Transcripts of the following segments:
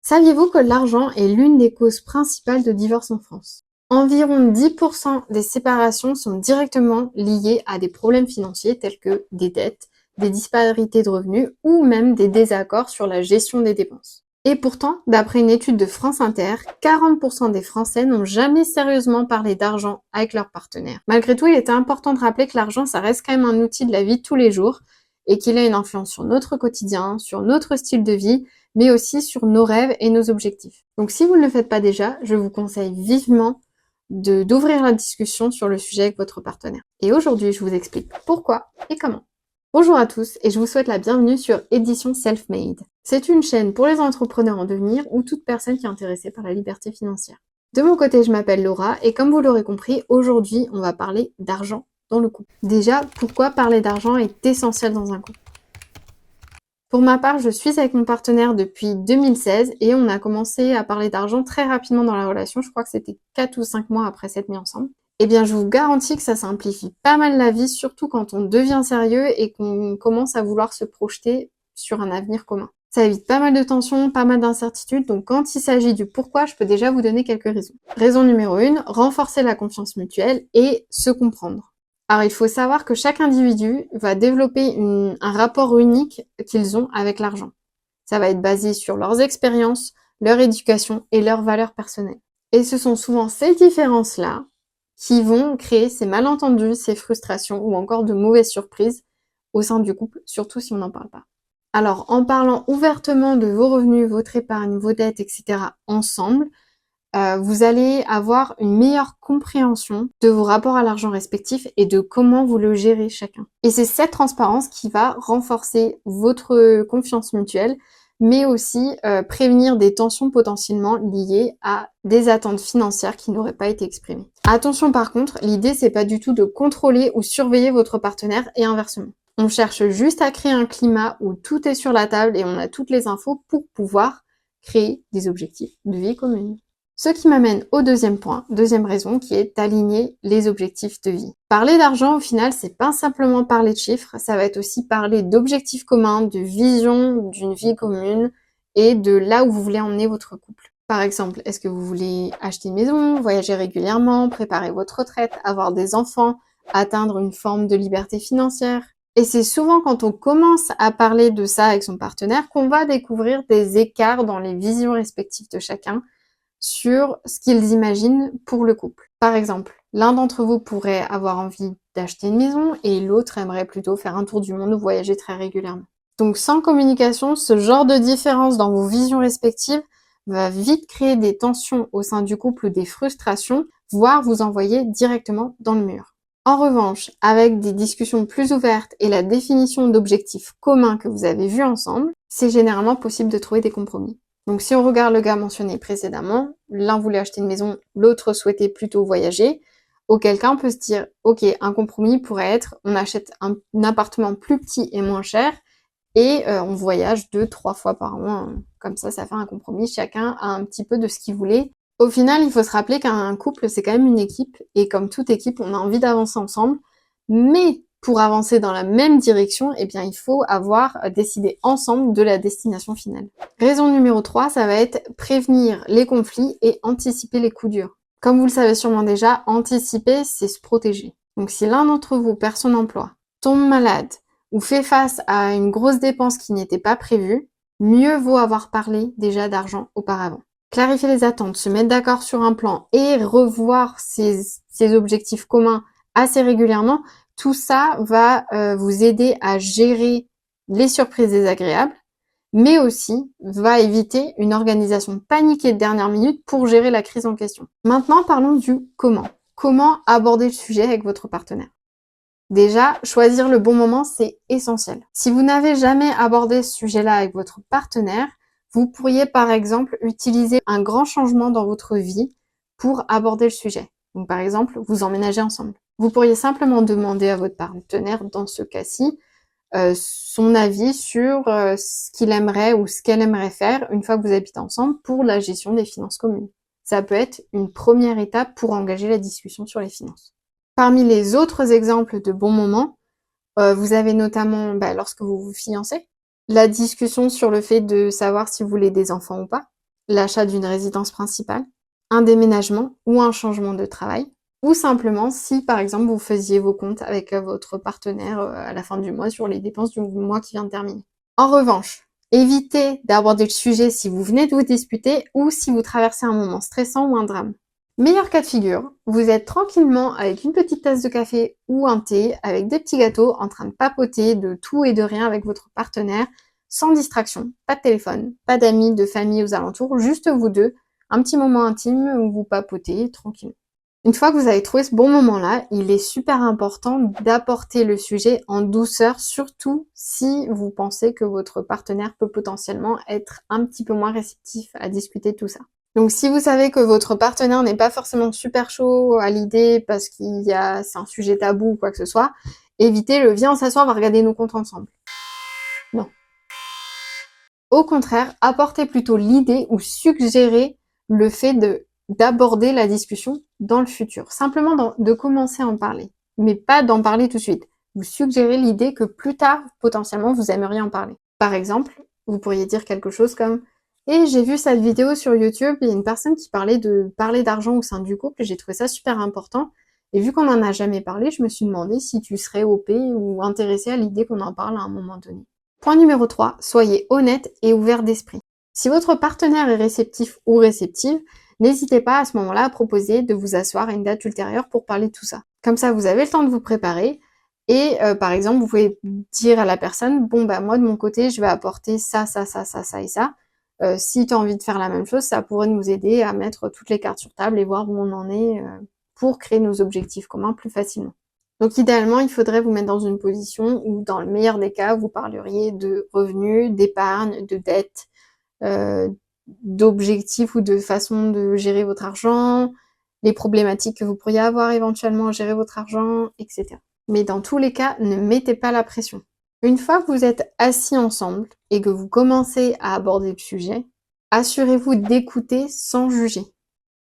Saviez-vous que l'argent est l'une des causes principales de divorce en France? Environ 10% des séparations sont directement liées à des problèmes financiers tels que des dettes, des disparités de revenus ou même des désaccords sur la gestion des dépenses. Et pourtant, d'après une étude de France Inter, 40% des Français n'ont jamais sérieusement parlé d'argent avec leur partenaire. Malgré tout, il était important de rappeler que l'argent, ça reste quand même un outil de la vie de tous les jours et qu'il a une influence sur notre quotidien, sur notre style de vie, mais aussi sur nos rêves et nos objectifs. Donc si vous ne le faites pas déjà, je vous conseille vivement d'ouvrir la discussion sur le sujet avec votre partenaire. Et aujourd'hui, je vous explique pourquoi et comment. Bonjour à tous et je vous souhaite la bienvenue sur Édition Self-Made. C'est une chaîne pour les entrepreneurs en devenir ou toute personne qui est intéressée par la liberté financière. De mon côté, je m'appelle Laura et comme vous l'aurez compris, aujourd'hui, on va parler d'argent dans le couple. Déjà, pourquoi parler d'argent est essentiel dans un couple? Pour ma part, je suis avec mon partenaire depuis 2016 et on a commencé à parler d'argent très rapidement dans la relation. Je crois que c'était 4 ou 5 mois après s'être mis ensemble. Eh bien, je vous garantis que ça simplifie pas mal la vie, surtout quand on devient sérieux et qu'on commence à vouloir se projeter sur un avenir commun. Ça évite pas mal de tensions, pas mal d'incertitudes, donc quand il s'agit du pourquoi, je peux déjà vous donner quelques raisons. Raison numéro 1, renforcer la confiance mutuelle et se comprendre. Alors, il faut savoir que chaque individu va développer un rapport unique qu'ils ont avec l'argent. Ça va être basé sur leurs expériences, leur éducation et leurs valeurs personnelles. Et ce sont souvent ces différences-là qui vont créer ces malentendus, ces frustrations ou encore de mauvaises surprises au sein du couple, surtout si on n'en parle pas. Alors, en parlant ouvertement de vos revenus, votre épargne, vos dettes, etc. ensemble, vous allez avoir une meilleure compréhension de vos rapports à l'argent respectifs et de comment vous le gérez chacun. Et c'est cette transparence qui va renforcer votre confiance mutuelle, mais aussi prévenir des tensions potentiellement liées à des attentes financières qui n'auraient pas été exprimées. Attention par contre, l'idée c'est pas du tout de contrôler ou surveiller votre partenaire et inversement. On cherche juste à créer un climat où tout est sur la table et on a toutes les infos pour pouvoir créer des objectifs de vie commune. Ce qui m'amène au deuxième point, deuxième raison, qui est d'aligner les objectifs de vie. Parler d'argent, au final, c'est pas simplement parler de chiffres, ça va être aussi parler d'objectifs communs, de vision d'une vie commune et de là où vous voulez emmener votre couple. Par exemple, est-ce que vous voulez acheter une maison, voyager régulièrement, préparer votre retraite, avoir des enfants, atteindre une forme de liberté financière? Et c'est souvent quand on commence à parler de ça avec son partenaire qu'on va découvrir des écarts dans les visions respectives de chacun sur ce qu'ils imaginent pour le couple. Par exemple, l'un d'entre vous pourrait avoir envie d'acheter une maison et l'autre aimerait plutôt faire un tour du monde ou voyager très régulièrement. Donc sans communication, ce genre de différence dans vos visions respectives va vite créer des tensions au sein du couple ou des frustrations, voire vous envoyer directement dans le mur. En revanche, avec des discussions plus ouvertes et la définition d'objectifs communs que vous avez vus ensemble, c'est généralement possible de trouver des compromis. Donc si on regarde le cas mentionné précédemment, l'un voulait acheter une maison, l'autre souhaitait plutôt voyager, auquel cas on peut se dire, ok, un compromis pourrait être, on achète un appartement plus petit et moins cher, et on voyage 2-3 fois par an, comme ça fait un compromis, chacun a un petit peu de ce qu'il voulait. Au final, il faut se rappeler qu'un couple, c'est quand même une équipe, et comme toute équipe, on a envie d'avancer ensemble, mais pour avancer dans la même direction, eh bien, il faut avoir décidé ensemble de la destination finale. Raison numéro 3, ça va être prévenir les conflits et anticiper les coups durs. Comme vous le savez sûrement déjà, anticiper, c'est se protéger. Donc si l'un d'entre vous perd son emploi, tombe malade ou fait face à une grosse dépense qui n'était pas prévue, mieux vaut avoir parlé déjà d'argent auparavant. Clarifier les attentes, se mettre d'accord sur un plan et revoir ses objectifs communs assez régulièrement, tout ça va vous aider à gérer les surprises désagréables, mais aussi va éviter une organisation paniquée de dernière minute pour gérer la crise en question. Maintenant, parlons du comment. Comment aborder le sujet avec votre partenaire? Déjà, choisir le bon moment, c'est essentiel. Si vous n'avez jamais abordé ce sujet-là avec votre partenaire, vous pourriez par exemple utiliser un grand changement dans votre vie pour aborder le sujet. Donc par exemple, vous emménagez ensemble. Vous pourriez simplement demander à votre partenaire, dans ce cas-ci, son avis sur ce qu'il aimerait ou ce qu'elle aimerait faire une fois que vous habitez ensemble pour la gestion des finances communes. Ça peut être une première étape pour engager la discussion sur les finances. Parmi les autres exemples de bons moments, vous avez notamment, lorsque vous vous fiancez, la discussion sur le fait de savoir si vous voulez des enfants ou pas. l'achat d'une résidence principale, un déménagement ou un changement de travail, ou simplement si par exemple vous faisiez vos comptes avec votre partenaire à la fin du mois sur les dépenses du mois qui vient de terminer. En revanche, évitez d'aborder le sujet si vous venez de vous disputer ou si vous traversez un moment stressant ou un drame. Meilleur cas de figure, vous êtes tranquillement avec une petite tasse de café ou un thé, avec des petits gâteaux, en train de papoter de tout et de rien avec votre partenaire, sans distraction, pas de téléphone, pas d'amis, de famille aux alentours, juste vous deux, un petit moment intime où vous papotez tranquillement. Une fois que vous avez trouvé ce bon moment-là, il est super important d'apporter le sujet en douceur, surtout si vous pensez que votre partenaire peut potentiellement être un petit peu moins réceptif à discuter de tout ça. Donc si vous savez que votre partenaire n'est pas forcément super chaud à l'idée parce c'est un sujet tabou ou quoi que ce soit, évitez viens on s'asseoir, on va regarder nos comptes ensemble. Non. Au contraire, apportez plutôt l'idée ou suggérez le fait d'aborder la discussion dans le futur. Simplement de commencer à en parler, mais pas d'en parler tout de suite. Vous suggérez l'idée que plus tard, potentiellement, vous aimeriez en parler. Par exemple, vous pourriez dire quelque chose comme et j'ai vu cette vidéo sur YouTube, il y a une personne qui parlait de parler d'argent au sein du couple, et j'ai trouvé ça super important. Et vu qu'on n'en a jamais parlé, je me suis demandé si tu serais OP ou intéressé à l'idée qu'on en parle à un moment donné. Point numéro 3, soyez honnête et ouvert d'esprit. Si votre partenaire est réceptif ou réceptive, n'hésitez pas à ce moment-là à proposer de vous asseoir à une date ultérieure pour parler de tout ça. Comme ça, vous avez le temps de vous préparer et par exemple, vous pouvez dire à la personne, bon bah moi de mon côté, je vais apporter ça, ça, ça, ça, ça et ça. Si tu as envie de faire la même chose, ça pourrait nous aider à mettre toutes les cartes sur table et voir où on en est pour créer nos objectifs communs plus facilement. Donc idéalement, il faudrait vous mettre dans une position où, dans le meilleur des cas, vous parleriez de revenus, d'épargne, de dettes, d'objectifs ou de façon de gérer votre argent, les problématiques que vous pourriez avoir éventuellement à gérer votre argent, etc. Mais dans tous les cas, ne mettez pas la pression. Une fois que vous êtes assis ensemble et que vous commencez à aborder le sujet, assurez-vous d'écouter sans juger.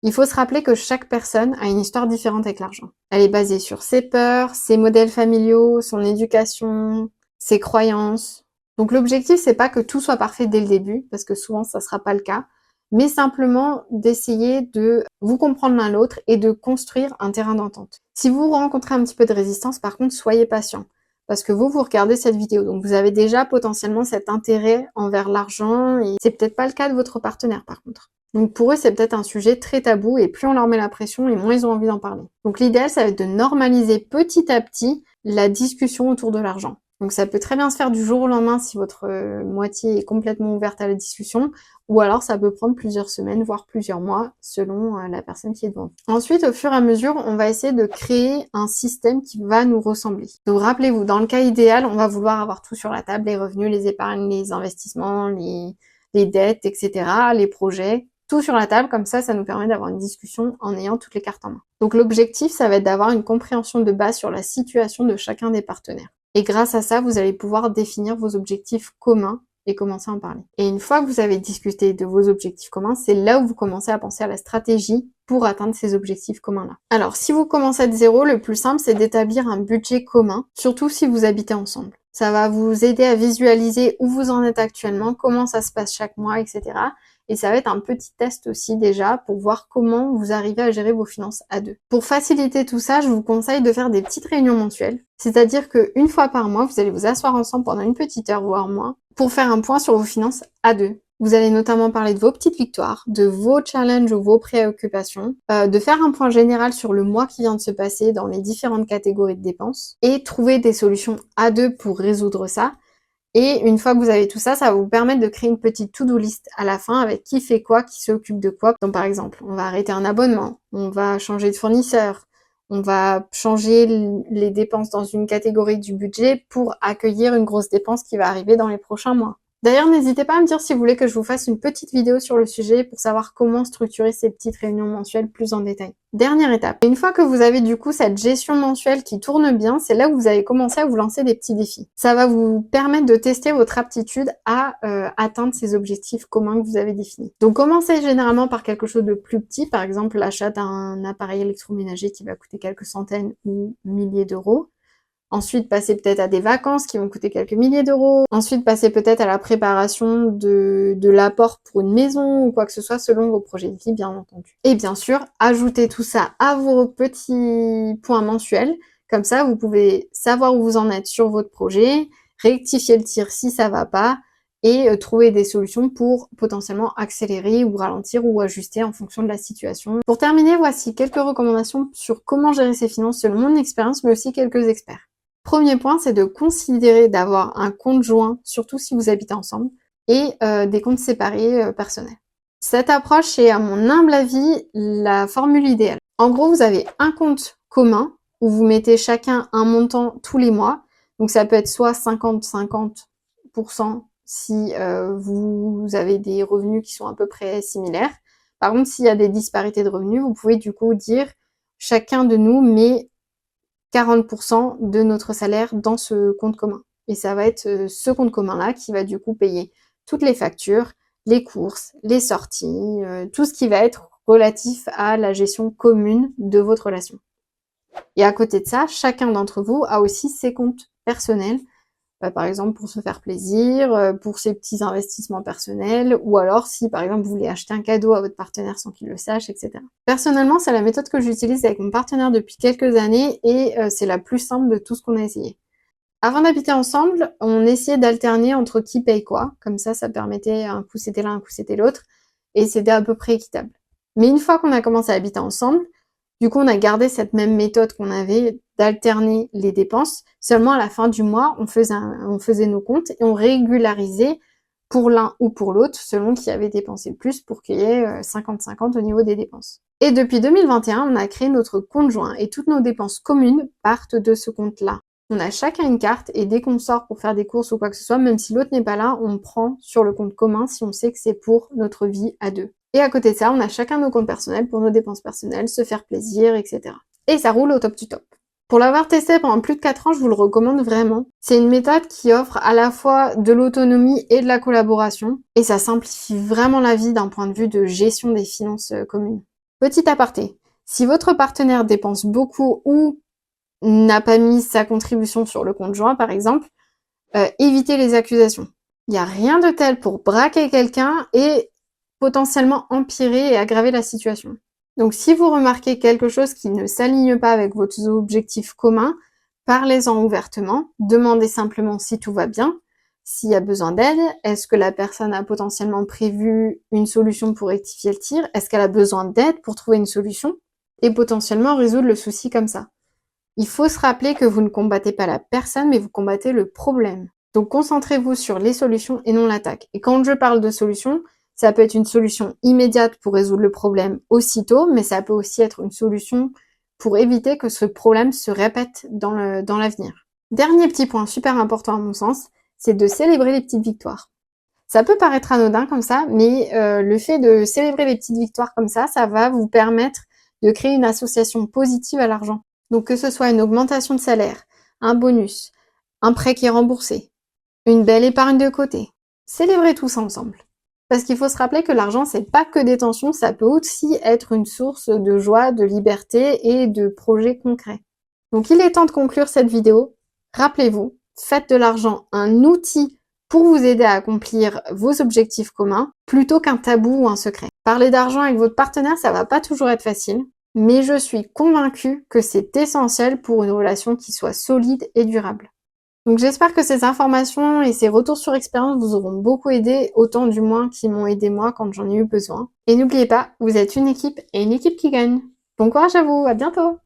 Il faut se rappeler que chaque personne a une histoire différente avec l'argent. Elle est basée sur ses peurs, ses modèles familiaux, son éducation, ses croyances. Donc l'objectif, c'est pas que tout soit parfait dès le début, parce que souvent ça sera pas le cas, mais simplement d'essayer de vous comprendre l'un l'autre et de construire un terrain d'entente. Si vous rencontrez un petit peu de résistance, par contre, soyez patient. Parce que vous regardez cette vidéo, donc vous avez déjà potentiellement cet intérêt envers l'argent, et c'est peut-être pas le cas de votre partenaire par contre. Donc pour eux, c'est peut-être un sujet très tabou, et plus on leur met la pression, et moins ils ont envie d'en parler. Donc l'idéal, ça va être de normaliser petit à petit la discussion autour de l'argent. Donc ça peut très bien se faire du jour au lendemain si votre moitié est complètement ouverte à la discussion, ou alors ça peut prendre plusieurs semaines, voire plusieurs mois, selon la personne qui est devant vous. Ensuite, au fur et à mesure, on va essayer de créer un système qui va nous ressembler. Donc rappelez-vous, dans le cas idéal, on va vouloir avoir tout sur la table, les revenus, les épargnes, les investissements, les dettes, etc., les projets, tout sur la table, comme ça nous permet d'avoir une discussion en ayant toutes les cartes en main. Donc l'objectif, ça va être d'avoir une compréhension de base sur la situation de chacun des partenaires. Et grâce à ça, vous allez pouvoir définir vos objectifs communs et commencer à en parler. Et une fois que vous avez discuté de vos objectifs communs, c'est là où vous commencez à penser à la stratégie pour atteindre ces objectifs communs-là. Alors, si vous commencez de zéro, le plus simple, c'est d'établir un budget commun, surtout si vous habitez ensemble. Ça va vous aider à visualiser où vous en êtes actuellement, comment ça se passe chaque mois, etc. Et ça va être un petit test aussi déjà pour voir comment vous arrivez à gérer vos finances à deux. Pour faciliter tout ça, je vous conseille de faire des petites réunions mensuelles. C'est-à-dire qu'une fois par mois, vous allez vous asseoir ensemble pendant une petite heure, voire moins, pour faire un point sur vos finances à deux. Vous allez notamment parler de vos petites victoires, de vos challenges ou vos préoccupations, de faire un point général sur le mois qui vient de se passer dans les différentes catégories de dépenses, et trouver des solutions à deux pour résoudre ça. Et une fois que vous avez tout ça, ça va vous permettre de créer une petite to-do list à la fin avec qui fait quoi, qui s'occupe de quoi. Donc par exemple, on va arrêter un abonnement, on va changer de fournisseur, on va changer les dépenses dans une catégorie du budget pour accueillir une grosse dépense qui va arriver dans les prochains mois. D'ailleurs, n'hésitez pas à me dire si vous voulez que je vous fasse une petite vidéo sur le sujet pour savoir comment structurer ces petites réunions mensuelles plus en détail. Dernière étape. Une fois que vous avez du coup cette gestion mensuelle qui tourne bien, c'est là où vous allez commencer à vous lancer des petits défis. Ça va vous permettre de tester votre aptitude à atteindre ces objectifs communs que vous avez définis. Donc commencez généralement par quelque chose de plus petit, par exemple l'achat d'un appareil électroménager qui va coûter quelques centaines ou milliers d'euros. Ensuite, passer peut-être à des vacances qui vont coûter quelques milliers d'euros. Ensuite, passer peut-être à la préparation de l'apport pour une maison ou quoi que ce soit selon vos projets de vie, bien entendu. Et bien sûr, ajouter tout ça à vos petits points mensuels. Comme ça, vous pouvez savoir où vous en êtes sur votre projet, rectifier le tir si ça va pas et trouver des solutions pour potentiellement accélérer ou ralentir ou ajuster en fonction de la situation. Pour terminer, voici quelques recommandations sur comment gérer ses finances selon mon expérience, mais aussi quelques experts. Premier point, c'est de considérer d'avoir un compte joint, surtout si vous habitez ensemble, et des comptes séparés personnels. Cette approche est, à mon humble avis, la formule idéale. En gros, vous avez un compte commun où vous mettez chacun un montant tous les mois. Donc ça peut être soit 50-50% si vous avez des revenus qui sont à peu près similaires. Par contre, s'il y a des disparités de revenus, vous pouvez du coup dire chacun de nous met 40% de notre salaire dans ce compte commun. Et ça va être ce compte commun-là qui va du coup payer toutes les factures, les courses, les sorties, tout ce qui va être relatif à la gestion commune de votre relation. Et à côté de ça, chacun d'entre vous a aussi ses comptes personnels, par exemple pour se faire plaisir, pour ses petits investissements personnels, ou alors si par exemple vous voulez acheter un cadeau à votre partenaire sans qu'il le sache, etc. Personnellement, c'est la méthode que j'utilise avec mon partenaire depuis quelques années et c'est la plus simple de tout ce qu'on a essayé. Avant d'habiter ensemble, on essayait d'alterner entre qui paye quoi, comme ça permettait un coup c'était l'un, un coup c'était l'autre, et c'était à peu près équitable. Mais une fois qu'on a commencé à habiter ensemble, du coup, on a gardé cette même méthode qu'on avait d'alterner les dépenses. Seulement, à la fin du mois, on faisait nos comptes et on régularisait pour l'un ou pour l'autre, selon qui avait dépensé le plus pour qu'il y ait 50-50 au niveau des dépenses. Et depuis 2021, on a créé notre compte joint et toutes nos dépenses communes partent de ce compte-là. On a chacun une carte et dès qu'on sort pour faire des courses ou quoi que ce soit, même si l'autre n'est pas là, on prend sur le compte commun si on sait que c'est pour notre vie à deux. Et à côté de ça, on a chacun nos comptes personnels pour nos dépenses personnelles, se faire plaisir, etc. Et ça roule au top du top. Pour l'avoir testé pendant plus de 4 ans, je vous le recommande vraiment. C'est une méthode qui offre à la fois de l'autonomie et de la collaboration, et ça simplifie vraiment la vie d'un point de vue de gestion des finances communes. Petit aparté, si votre partenaire dépense beaucoup ou n'a pas mis sa contribution sur le compte joint, par exemple, évitez les accusations. Il n'y a rien de tel pour braquer quelqu'un et potentiellement empirer et aggraver la situation. Donc si vous remarquez quelque chose qui ne s'aligne pas avec vos objectifs communs, parlez-en ouvertement, demandez simplement si tout va bien, s'il y a besoin d'aide, est-ce que la personne a potentiellement prévu une solution pour rectifier le tir, est-ce qu'elle a besoin d'aide pour trouver une solution, et potentiellement résoudre le souci comme ça. Il faut se rappeler que vous ne combattez pas la personne, mais vous combattez le problème. Donc concentrez-vous sur les solutions et non l'attaque. Et quand je parle de solutions, ça peut être une solution immédiate pour résoudre le problème aussitôt, mais ça peut aussi être une solution pour éviter que ce problème se répète dans l'avenir. Dernier petit point super important à mon sens, c'est de célébrer les petites victoires. Ça peut paraître anodin comme ça, mais le fait de célébrer les petites victoires comme ça va vous permettre de créer une association positive à l'argent. Donc que ce soit une augmentation de salaire, un bonus, un prêt qui est remboursé, une belle épargne de côté. Célébrez tout ça ensemble. Parce qu'il faut se rappeler que l'argent, c'est pas que des tensions, ça peut aussi être une source de joie, de liberté et de projets concrets. Donc il est temps de conclure cette vidéo. Rappelez-vous, faites de l'argent un outil pour vous aider à accomplir vos objectifs communs, plutôt qu'un tabou ou un secret. Parler d'argent avec votre partenaire, ça va pas toujours être facile, mais je suis convaincue que c'est essentiel pour une relation qui soit solide et durable. Donc j'espère que ces informations et ces retours sur expérience vous auront beaucoup aidé, autant du moins qu'ils m'ont aidé moi quand j'en ai eu besoin. Et n'oubliez pas, vous êtes une équipe et une équipe qui gagne. Bon courage à vous, à bientôt!